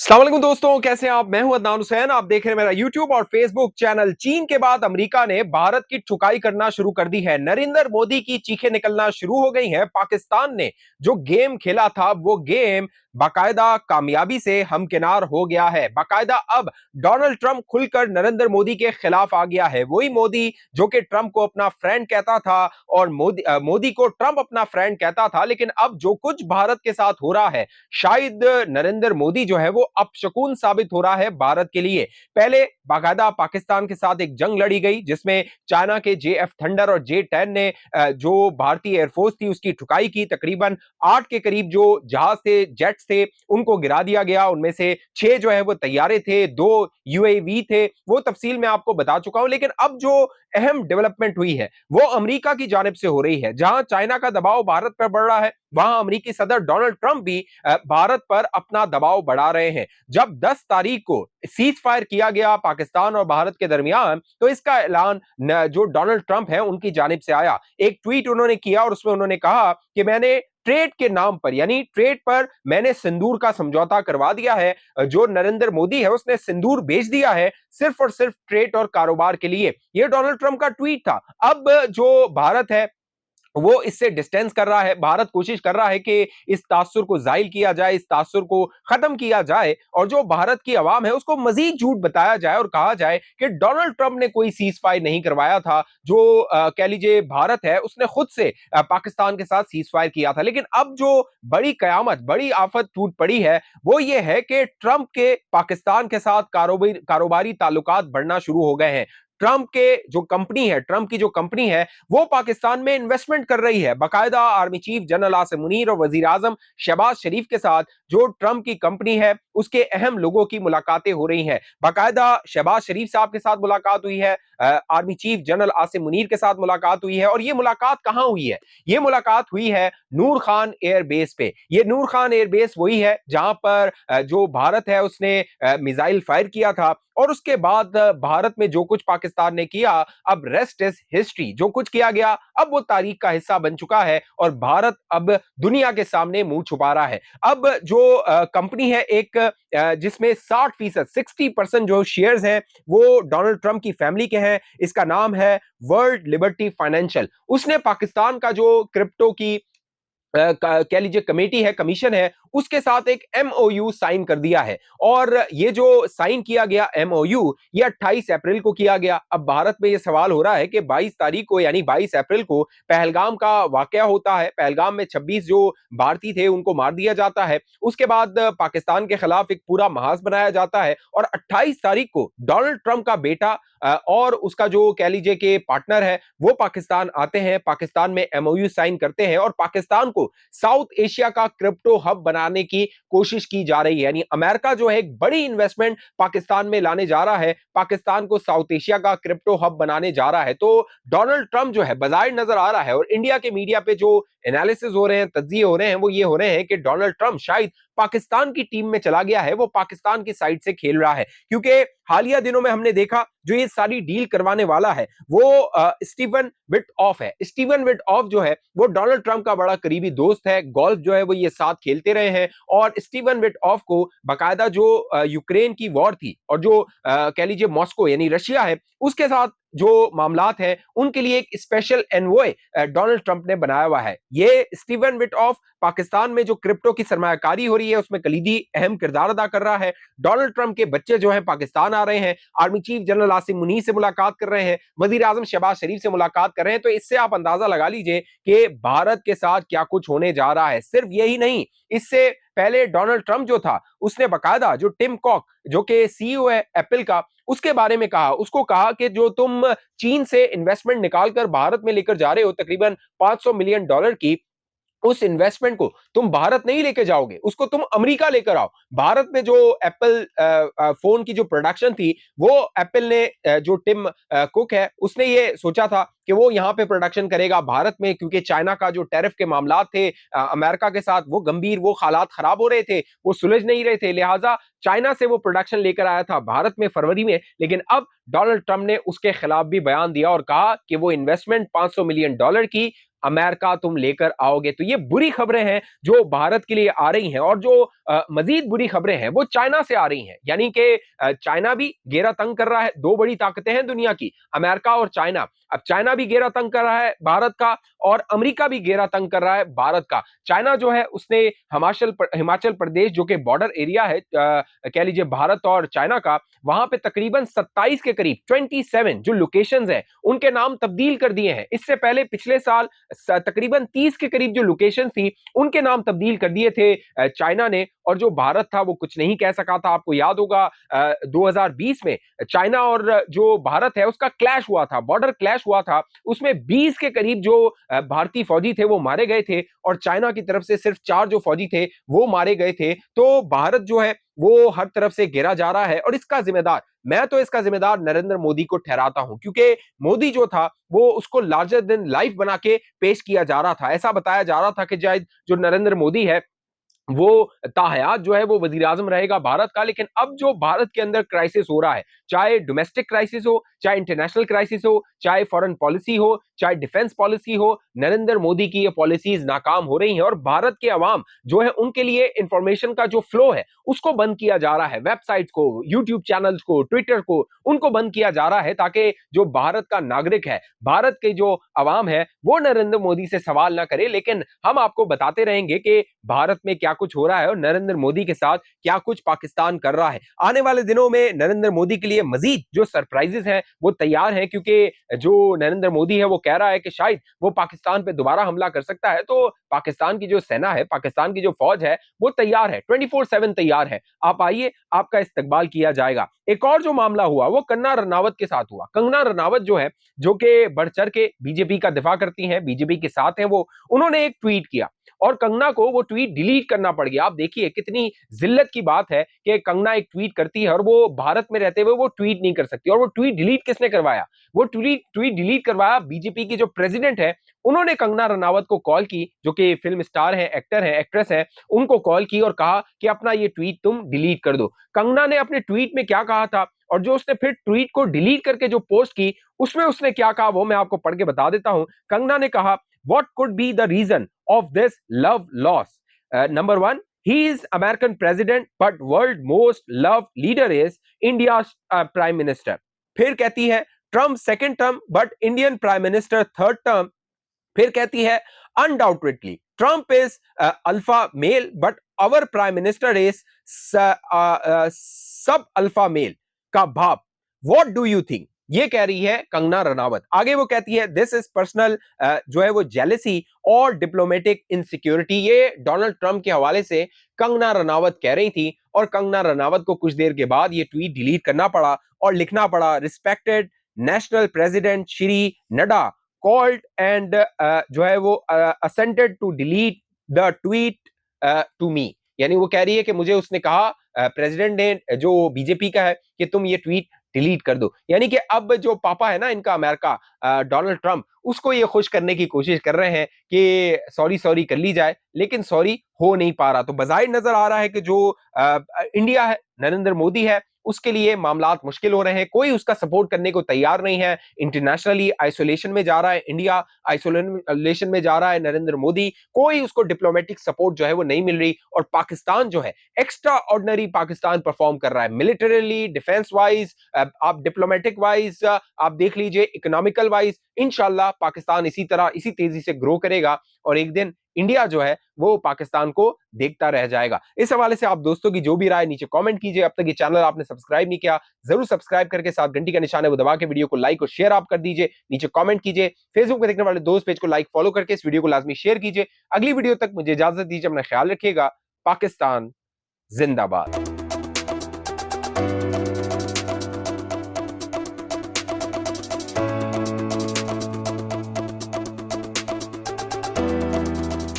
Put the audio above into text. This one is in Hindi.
अस्सलाम वालेकुम दोस्तों, कैसे हैं आप? मैं हूं अदनान हुसैन। आप देख रहे हैं मेरा यूट्यूब और फेसबुक चैनल। चीन के बाद अमेरिका ने भारत की ठुकाई करना शुरू कर दी है। नरेंद्र मोदी की चीखें निकलना शुरू हो गई हैं। पाकिस्तान ने जो गेम खेला था वो गेम बाकायदा कामयाबी से हमकिनार हो गया है। बाकायदा अब डोनाल्ड ट्रंप खुलकर नरेंद्र मोदी के खिलाफ आ गया है। वही मोदी जो कि ट्रंप को अपना फ्रेंड कहता था और मोदी को ट्रंप अपना फ्रेंड कहता था, लेकिन अब जो कुछ भारत के साथ हो रहा है, शायद नरेंद्र मोदी जो है वो अपशकुन साबित हो रहा है भारत के लिए। पहले बाकायदा पाकिस्तान के साथ एक जंग लड़ी गई जिसमें चाइना के JF थंडर और J10 ने जो भारतीय एयरफोर्स थी उसकी ठुकाई की। तकरीबन 8 के करीब जो जहाज थे, जेट्स थे, उनको गिरा दिया गया। उनमें से 6 जो है वो तैयारे थे, 2 UAV थे। वो तफसील मैं आपको बता चुका हूं। लेकिन अब जो अहम डेवलपमेंट हुई है वो अमेरिका की जानिब से हो रही है। जहां चाइना का दबाव भारत पर बढ़ रहा है, वहां अमेरिकी सदर डोनाल्ड ट्रंप भी भारत पर अपना दबाव बढ़ा रहे हैं। जब 10 तारीख को सीज फायर किया गया पाकिस्तान और भारत के दरमियान, तो इसका ऐलान जो डोनाल्ड ट्रंप है उनकी जानिब से आया। एक ट्वीट उन्होंने किया और उसमें उन्होंने कहा कि मैंने ट्रेड के नाम पर, यानी ट्रेड पर मैंने सिंदूर का समझौता करवा दिया है। जो नरेंद्र मोदी है उसने सिंदूर भेज दिया है सिर्फ और सिर्फ ट्रेड और कारोबार के लिए। यह डोनाल्ड ट्रंप का ट्वीट था। अब जो भारत है वो इससे डिस्टेंस कर रहा है। भारत कोशिश कर रहा है कि इस तासुर को जाहिल किया जाए, इस तासुर को खत्म किया जाए और जो भारत की आवाम है उसको मजीद झूठ बताया जाए और कहा जाए कि डोनाल्ड ट्रंप ने कोई सीज फायर नहीं करवाया था। जो कह लीजिए भारत है उसने खुद से पाकिस्तान के साथ सीज फायर किया था। लेकिन अब जो बड़ी कयामत, बड़ी आफत टूट पड़ी है वो ये है कि ट्रंप के पाकिस्तान के साथ कारोबारी ताल्लुकात बढ़ना शुरू हो गए हैं। ट्रंप के जो कंपनी है, ट्रंप की जो कंपनी है वो पाकिस्तान में इन्वेस्टमेंट कर रही है। बाकायदा army chief general Asim Munir और वजीर आजम शहबाज शरीफ के साथ जो ट्रंप की कंपनी है उसके अहम लोगों की मुलाकातें हो रही हैं। बाकायदा शहबाज शरीफ साहब के साथ मुलाकात हुई है, army chief general Asim Munir के साथ मुलाकात हुई है। और ये मुलाकात कहां हुई है? ये मुलाकात हुई है नूर खान एयरबेस पे। ये नूर खान एयरबेस वही है जहां पर जो भारत है उसने मिसाइल फायर किया था और उसके बाद भारत में जो कुछ पाकिस्तान ने किया, अब रेस्ट इज हिस्ट्री। जो कुछ किया गया अब वो तारीख का हिस्सा बन चुका है और भारत अब दुनिया के सामने मुंह छुपा रहा है। अब जो कंपनी है एक जिसमें 60%, 60% जो शेयर्स हैं वो डोनाल्ड ट्रंप की फैमिली के हैं, इसका नाम है वर्ल्ड लिबर्टी फाइनेंशियल। उसने पाकिस्तान का जो क्रिप्टो की कह लीजिए कमेटी है, कमीशन है, उसके साथ एक MOU साइन कर दिया है। और ये जो साइन किया गया MOU ये 28 अप्रैल को किया गया। अब भारत में ये सवाल हो रहा है कि 22 तारीख को यानी 22 अप्रैल को पहलगाम का वाकया होता है। पहलगाम में 26 जो भारतीय थे उनको मार दिया जाता है। उसके बाद पाकिस्तान के खिलाफ एक पूरा महाज बनाया जाता है और 28 तारीख को डोनाल्ड ट्रंप का बेटा और उसका जो कह लीजिए कि पार्टनर है वो पाकिस्तान आते हैं, पाकिस्तान में MOU साइन करते हैं और पाकिस्तान को साउथ एशिया का क्रिप्टो हब बनाने की कोशिश की जा रही है। यानी अमेरिका जो है एक बड़ी इन्वेस्टमेंट पाकिस्तान में लाने जा रहा है, पाकिस्तान को साउथ एशिया का क्रिप्टो हब बनाने जा रहा है। तो डोनाल्ड ट्रंप जो है बाज़ाहिर नजर आ रहा है और इंडिया के मीडिया पे जो एनालिसिस हो रहे हैं, तज्जिए हो रहे हैं, वो ये हो रहे हैं कि डोनाल्ड ट्रंप शायद पाकिस्तान की टीम में चला गया है, वो पाकिस्तान की साइड से खेल रहा है। क्योंकि हालिया दिनों में हमने देखा जो ये सारी डील करवाने वाला है वो स्टीवन विटऑफ है। स्टीवन विटऑफ जो है वो डोनाल्ड ट्रंप का बड़ा करीबी दोस्त है। गोल्फ जो है वो ये साथ खेलते रहे हैं और स्टीवन विटऑफ को बाकायदा जो यूक्रेन की वॉर थी और जो कह लीजिए मॉस्को यानी रशिया है उसके साथ जो मामलात हैं उनके लिए एक स्पेशल एनवॉय डोनाल्ड ट्रंप ने बनाया हुआ है। ये स्टीवन विटऑफ पाकिस्तान में जो क्रिप्टो की सरमायाकारी हो रही है उसमें कलीदी अहम किरदार अदा कर रहा है। डोनाल्ड ट्रंप के बच्चे जो हैं पाकिस्तान आ रहे हैं, army chief general Asim Munir से मुलाकात कर रहे हैं, वजीर आजम शहबाज शरीफ से मुलाकात कर रहे हैं। तो इससे आप अंदाजा लगा लीजिए कि भारत के साथ क्या कुछ होने जा रहा है। सिर्फ यही नहीं, इससे पहले डोनाल्ड ट्रंप जो था उसने बकायदा जो टिम कॉक जो कि CEO है एप्पल का, उसके बारे में कहा, उसको कहा कि जो तुम चीन से इन्वेस्टमेंट निकालकर भारत में लेकर जा रहे हो तकरीबन $500 मिलियन की, उस इन्वेस्टमेंट को तुम भारत नहीं लेके जाओगे, उसको तुम अमेरिका लेकर आओ। भारत में जो एप्पल फोन की जो प्रोडक्शन थी वो एप्पल ने जो टिम कुक है उसने ये सोचा था कि वो यहाँ पे प्रोडक्शन करेगा भारत में, क्योंकि चाइना का जो टैरिफ के मामला थे अमेरिका के साथ वो गंभीर, वो हालात खराब हो रहे थे, वो सुलझ नहीं रहे थे, लिहाजा चाइना से वो प्रोडक्शन लेकर आया था भारत में फरवरी में। लेकिन अब डोनाल्ड ट्रंप ने उसके खिलाफ भी बयान दिया और कहा कि वो इन्वेस्टमेंट $500 मिलियन की अमेरिका तुम लेकर आओगे। तो ये बुरी खबरें हैं जो भारत के लिए आ रही हैं, और जो मजीद बुरी खबरें हैं वो चाइना से आ रही हैं। यानी कि चाइना भी घेरा तंग कर रहा है। दो बड़ी ताकतें हैं दुनिया की, अमेरिका और चाइना। अब चाइना भी घेरा तंग कर रहा है भारत का, और अमेरिका भी घेरा तंग कर रहा है भारत का। चाइना जो है उसने हिमाचल प्रदेश जो कि बॉर्डर एरिया है कह लीजिए भारत और चाइना का, वहां पे तकरीबन 27 के करीब 27 जो लोकेशंस हैं उनके नाम तब्दील कर दिए हैं। इससे पहले पिछले साल तकरीबन 30 के करीब जो लोकेशन थी उनके नाम तब्दील कर दिए थे चाइना ने, और जो भारत था वो कुछ नहीं कह सका था। आपको याद होगा 2020 में चाइना और जो भारत है उसका क्लैश हुआ था, बॉर्डर क्लैश हुआ था। उसमें 20 के करीब जो भारतीय फौजी थे वो मारे गए थे, और चाइना की तरफ से सिर्फ 4 जो फौजी थे वो मारे गए थे। तो भारत जो है वो हर तरफ से घेरा जा रहा है, और इसका जिम्मेदार, मैं तो इसका जिम्मेदार नरेंद्र मोदी को ठहराता हूं, क्योंकि मोदी जो था वो उसको लार्जर देन लाइफ बना के पेश किया जा रहा था। ऐसा बताया जा रहा था कि जो नरेंद्र मोदी है वो ताहयात जो है वो वजीर आजम रहेगा भारत का। लेकिन अब जो भारत के अंदर क्राइसिस हो रहा है, चाहे डोमेस्टिक क्राइसिस हो, चाहे इंटरनेशनल क्राइसिस हो, चाहे फॉरेन पॉलिसी हो, चाहे डिफेंस पॉलिसी हो, नरेंद्र मोदी की ये पॉलिसीज नाकाम हो रही हैं, और भारत के अवाम जो है उनके लिए इंफॉर्मेशन का जो फ्लो है उसको बंद किया जा रहा है। वेबसाइट्स को, यूट्यूब चैनल्स को, ट्विटर को, उनको बंद किया जा रहा है, ताकि जो भारत का नागरिक है, भारत के जो अवाम है, वो नरेंद्र मोदी से सवाल ना करे। लेकिन हम आपको बताते रहेंगे कि भारत में क्या कुछ हो रहा है और नरेंद्र मोदी के साथ क्या कुछ पाकिस्तान कर रहा है। आने वाले दिनों में नरेंद्र मोदी के लिए मजीद जो सरप्राइजेस हैं वो तैयार हैं, क्योंकि जो नरेंद्र मोदी है वो कह रहा है कि शायद वो पाकिस्तान पे दोबारा हमला कर सकता है। तो पाकिस्तान की जो सेना है, पाकिस्तान की जो फौज है वो तैयार है, 24/7 तैयार है। आप आइए, आपका इस्तकबाल किया जाएगा। एक और जो मामला हुआ वो कंगना रनावत के साथ हुआ। कंगना रनावत जो है, जो कि बढ़ चढ़ के बीजेपी का दिफा करती हैं, बीजेपी के साथ हैं, वो उन्होंने एक ट्वीट किया, और कंगना को वो ट्वीट डिलीट करना पड़ गया। आप देखिए कितनी जिल्लत की बात है कि कंगना एक ट्वीट करती है और वो भारत में रहते हुए वो ट्वीट नहीं कर सकती। और वो ट्वीट डिलीट किसने करवाया? वो ट्वीट डिलीट करवाया बीजेपी की जो प्रेसिडेंट है, उन्होंने कंगना रनावत को कॉल की, जो कि फिल्म स्टार है, एक्टर है, एक्ट्रेस है, उनको कॉल की और कहा कि अपना ये ट्वीट तुम डिलीट कर दो। कंगना ने अपने ट्वीट में क्या कहा था, और जो उसने फिर ट्वीट को डिलीट करके जो पोस्ट की उसमें उसने क्या कहा वो मैं आपको पढ़ के बता देता हूं। कंगना ने कहा, what could be the reason of this love loss? Number one, he is American president, but world most loved leader is India's prime minister. फिर कहती है Trump second term but Indian prime minister third term. फिर कहती है undoubtedly Trump is alpha male but our prime minister is सब अल्फा मेल का भाव। What do you think? ये कह रही है कंगना रनावत। आगे वो कहती है दिस इज पर्सनल जो है वो जेलसी और डिप्लोमेटिक इनसिक्योरिटी। ये डोनाल्ड ट्रंप के हवाले से कंगना रनावत कह रही थी, और कंगना रनावत को कुछ देर के बाद ये ट्वीट डिलीट करना पड़ा और लिखना पड़ा, respected national president Shri Nadda called and जो है वो assented to delete the tweet to me. यानी वो कह रही है कि मुझे उसने कहा, प्रेसिडेंट ने जो बीजेपी का है, कि तुम ये ट्वीट डिलीट कर दो। यानी कि अब जो पापा है ना इनका अमेरिका, डोनाल्ड ट्रंप, उसको ये खुश करने की कोशिश कर रहे हैं कि सॉरी सॉरी कर ली जाए, लेकिन सॉरी हो नहीं पा रहा। तो बजाय नजर आ रहा है कि जो इंडिया है, नरेंद्र मोदी है, उसके लिए मामलात मुश्किल हो रहे हैं। कोई उसका सपोर्ट करने को तैयार नहीं है। इंटरनेशनली आइसोलेशन में जा रहा है इंडिया, आइसोलेशन में जा रहा है नरेंद्र मोदी। कोई उसको डिप्लोमेटिक सपोर्ट जो है वो नहीं मिल रही, और पाकिस्तान जो है एक्स्ट्रा ऑर्डिनरी पाकिस्तान परफॉर्म कर रहा है, मिलिटरीली, डिफेंस वाइज, आप डिप्लोमेटिक वाइज आप देख लीजिए, इकोनॉमिकल वाइज। इंशाल्लाह पाकिस्तान इसी तरह इसी तेजी से ग्रो करेगा, और एक दिन इंडिया जो है वो पाकिस्तान को देखता रह जाएगा। इस हवाले से आप दोस्तों की जो भी राय नीचे कमेंट कीजिए। अब तक ये चैनल आपने सब्सक्राइब नहीं किया, जरूर सब्सक्राइब करके साथ घंटी का निशान है वो दबा के वीडियो को लाइक और शेयर आप कर दीजिए, नीचे कमेंट कीजिए। फेसबुक पे देखने वाले दोस्त पेज को लाइक फॉलो करके इस वीडियो को लाजमी शेयर कीजिए। अगली वीडियो तक मुझे इजाजत दीजिए, अपना ख्याल रखिएगा। पाकिस्तान जिंदाबाद।